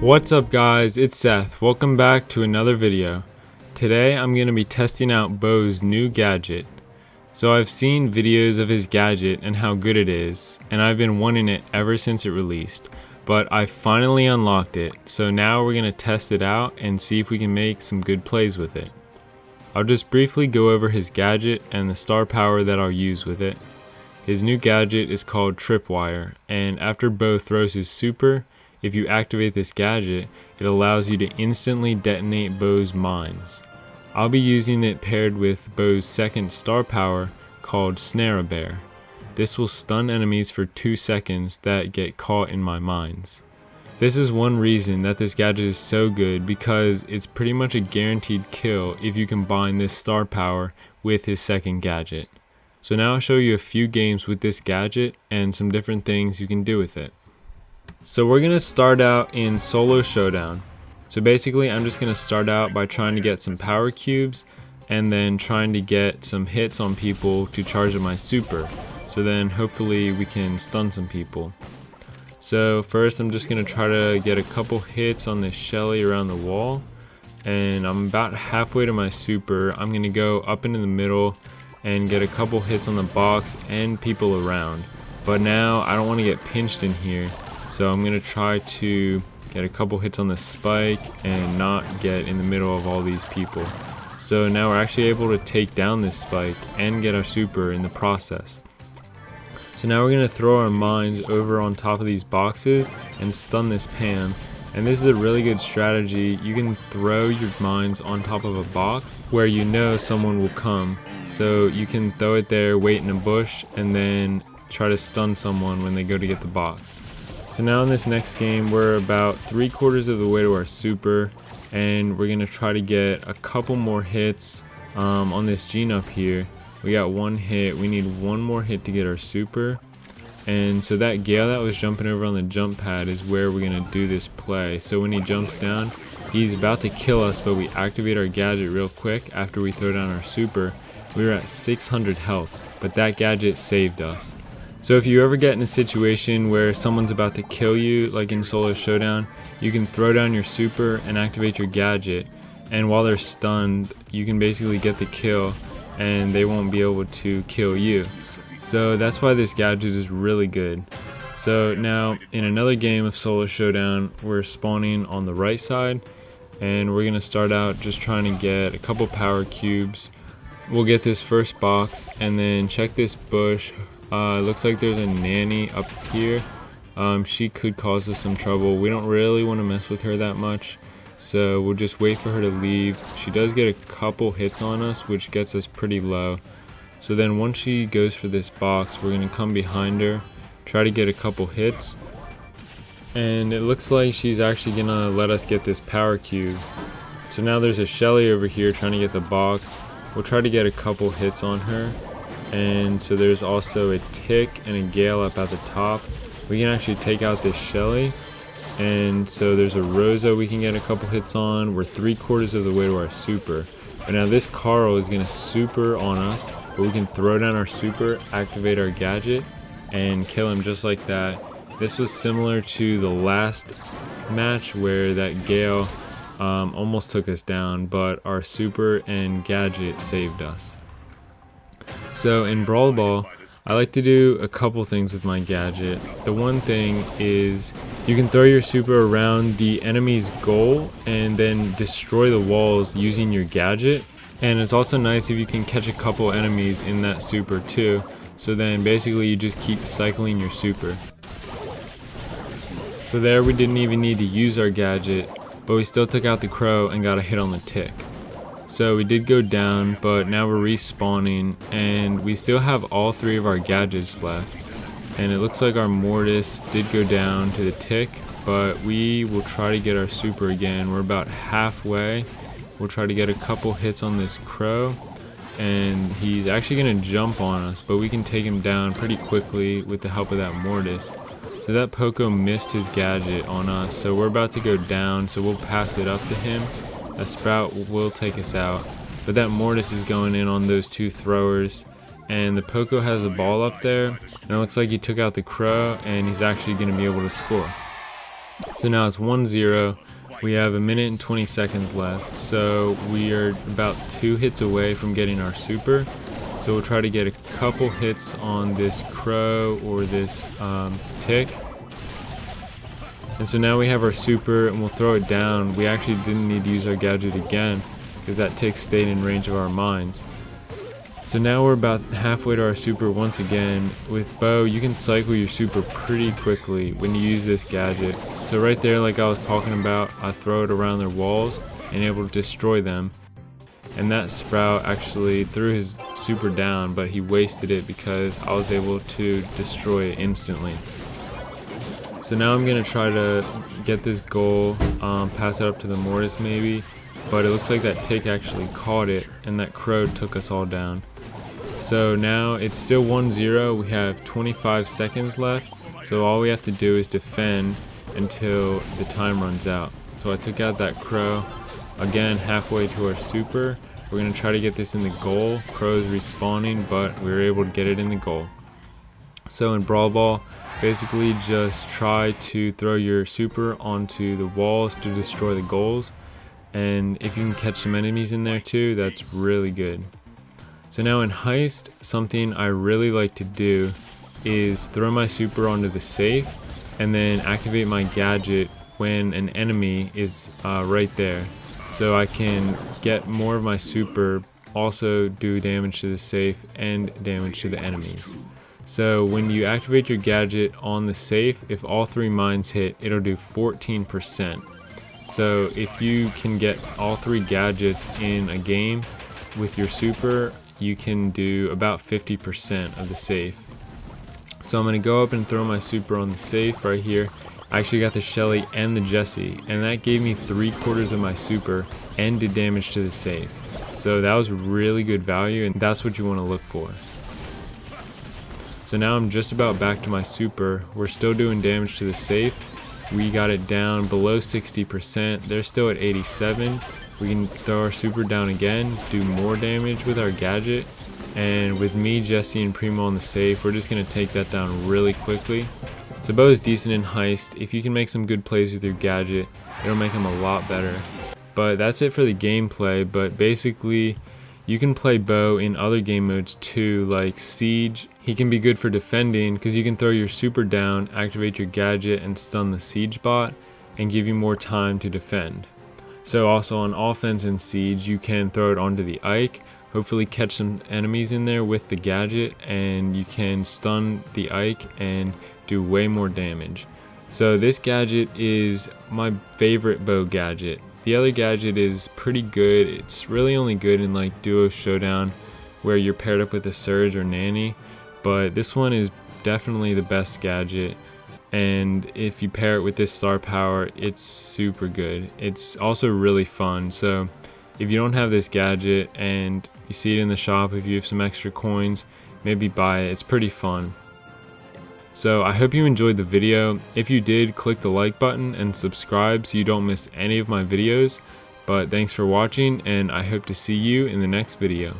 What's up guys, it's Seth. Welcome back to another video. Today I'm going to be testing out Bo's new gadget. So I've seen videos of his gadget and how good it is, and I've been wanting it ever since it released. But I finally unlocked it, so now we're going to test it out and see if we can make some good plays with it. I'll just briefly go over his gadget and the star power that I'll use with it. His new gadget is called Tripwire, and after Bo throws his super, if you activate this gadget, it allows you to instantly detonate Bo's mines. I'll be using it paired with Bo's second star power called Snare Bear. This will stun enemies for 2 seconds that get caught in my mines. This is one reason that this gadget is so good, because it's pretty much a guaranteed kill if you combine this star power with his second gadget. So now I'll show you a few games with this gadget and some different things you can do with it. So we're going to start out in solo showdown. So basically I'm just going to start out by trying to get some power cubes and then trying to get some hits on people to charge up my super. So then hopefully we can stun some people. So first I'm just going to try to get a couple hits on this Shelly around the wall. And I'm about halfway to my super. I'm going to go up into the middle and get a couple hits on the box and people around. But now I don't want to get pinched in here. So I'm going to try to get a couple hits on the spike and not get in the middle of all these people. So now we're actually able to take down this spike and get our super in the process. So now we're going to throw our mines over on top of these boxes and stun this Pam. And this is a really good strategy. You can throw your mines on top of a box where you know someone will come. So you can throw it there, wait in a bush, and then try to stun someone when they go to get the box. So now in this next game, we're about 3/4 of the way to our super, and we're going to try to get a couple more hits on this Gene up here. We got one hit, we need one more hit to get our super. And so that Gale that was jumping over on the jump pad is where we're going to do this play. So when he jumps down, he's about to kill us, but we activate our gadget real quick after we throw down our super. We were at 600 health, but that gadget saved us. So if you ever get in a situation where someone's about to kill you, like in solo showdown, you can throw down your super and activate your gadget, and while they're stunned, you can basically get the kill and they won't be able to kill you. So that's why this gadget is really good. So now in another game of solo showdown, we're spawning on the right side, and we're gonna start out just trying to get a couple power cubes. We'll get this first box and then check this bush. It looks like there's a nanny up here. She could cause us some trouble. We don't really want to mess with her that much, so we'll just wait for her to leave. She does get a couple hits on us, which gets us pretty low. So then once she goes for this box, we're going to come behind her, try to get a couple hits. And it looks like she's actually going to let us get this power cube. So now there's a Shelly over here trying to get the box. We'll try to get a couple hits on her. And so there's also a Tick and a Gale up at the top. We can actually take out this Shelly. And so there's a Rosa we can get a couple hits on. We're 3/4 of the way to our super. But now this Carl is going to super on us, but we can throw down our super, activate our gadget, and kill him just like that. This was similar to the last match where that Gale almost took us down, but our super and gadget saved us. So in Brawl Ball, I like to do a couple things with my gadget. The one thing is you can throw your super around the enemy's goal and then destroy the walls using your gadget. And it's also nice if you can catch a couple enemies in that super too. So then basically you just keep cycling your super. So there we didn't even need to use our gadget, but we still took out the crow and got a hit on the Tick. So we did go down, but now we're respawning, and we still have all 3 of our gadgets left. And it looks like our Mortis did go down to the Tick, but we will try to get our super again. We're about halfway. We'll try to get a couple hits on this crow, and he's actually going to jump on us, but we can take him down pretty quickly with the help of that Mortis. So that Poco missed his gadget on us, so we're about to go down, so we'll pass it up to him. A Sprout will take us out, but that Mortis is going in on those 2 throwers, and the Poco has the ball up there, and it looks like he took out the crow, and he's actually going to be able to score. So now it's 1-0. We have a minute and 20 seconds left, so we are about 2 hits away from getting our super. So we'll try to get a couple hits on this crow or this tick. And so now we have our super and we'll throw it down. We actually didn't need to use our gadget again because that tick stayed in range of our mines. So now we're about halfway to our super once again. With bow, you can cycle your super pretty quickly when you use this gadget. So right there, like I was talking about, I throw it around their walls and able to destroy them. And that sprout actually threw his super down, but he wasted it because I was able to destroy it instantly. So now I'm going to try to get this goal, pass it up to the mortis maybe, but it looks like that tick actually caught it and that crow took us all down. So now it's still 1-0, we have 25 seconds left, so all we have to do is defend until the time runs out. So I took out that crow, again halfway to our super. We're going to try to get this in the goal. Crow's respawning, but we were able to get it in the goal. So in Brawl Ball, basically just try to throw your super onto the walls to destroy the goals, and if you can catch some enemies in there too, that's really good. So now in Heist, something I really like to do is throw my super onto the safe and then activate my gadget when an enemy is right there, so I can get more of my super, also do damage to the safe and damage to the enemies. So when you activate your gadget on the safe, if all 3 mines hit, it'll do 14%. So if you can get all 3 gadgets in a game with your super, you can do about 50% of the safe. So I'm going to go up and throw my super on the safe right here. I actually got the Shelly and the Jessie, and that gave me 3/4 of my super and did damage to the safe. So that was really good value, and that's what you want to look for. So now I'm just about back to my super. We're still doing damage to the safe. We got it down below 60%. They're still at 87. We can throw our super down again, do more damage with our gadget. And with me, Jesse, and Primo on the safe, we're just going to take that down really quickly. So Bo is decent in Heist. If you can make some good plays with your gadget, it'll make him a lot better. But that's it for the gameplay. But basically, you can play Bo in other game modes too, like Siege. He can be good for defending because you can throw your super down, activate your gadget, and stun the Siege bot, and give you more time to defend. So also on offense in Siege, you can throw it onto the Ike, hopefully catch some enemies in there with the gadget, and you can stun the Ike and do way more damage. So this gadget is my favorite Bo gadget. The other gadget is pretty good. It's really only good in like duo showdown where you're paired up with a Surge or Nanny, but this one is definitely the best gadget, and if you pair it with this star power, it's super good. It's also really fun. So if you don't have this gadget and you see it in the shop, if you have some extra coins, maybe buy it. It's pretty fun. So I hope you enjoyed the video. If you did, click the like button and subscribe so you don't miss any of my videos. But thanks for watching, and I hope to see you in the next video.